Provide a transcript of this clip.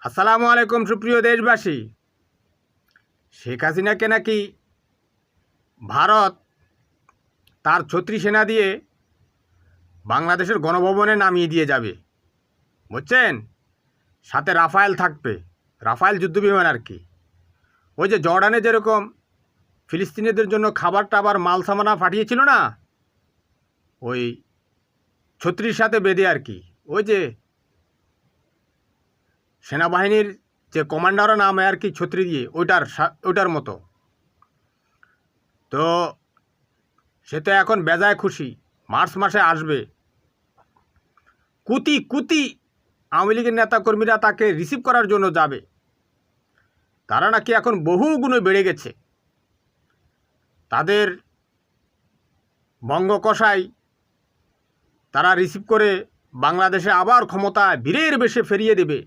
আসসালামু আলাইকুম সুপ্রিয় দেশবাসী। শেখ হাসিনাকে নাকি ভারত তার ছত্রি সেনা দিয়ে বাংলাদেশের গণভবনে নামিয়ে দিয়ে যাবে, বুঝছেন? সাথে রাফায়েল থাকবে, রাফায়েল যুদ্ধবিমান আর কি। ওই যে জর্ডানে যেরকম ফিলিস্তিনিদের জন্য খাবার টাবার মাল সামানা পাঠিয়েছিল না, ওই ছত্রির সাথে বেঁধে আর কি। ওই যে সেনাবাহিনীর যে কমান্ডারও নামে আর কি ছত্রি দিয়ে, ওইটার মতো। তো সে তো এখন বেজায় খুশি, মার্চ মাসে আসবে। কুতি কুতি আওয়ামী লীগের নেতাকর্মীরা তাকে রিসিভ করার জন্য যাবে। তারা নাকি এখন বহু গুণে বেড়ে গেছে। তাদের বঙ্গকষাই তারা রিসিভ করে বাংলাদেশে আবার ক্ষমতা বীরের বেশে ফিরিয়ে দেবে।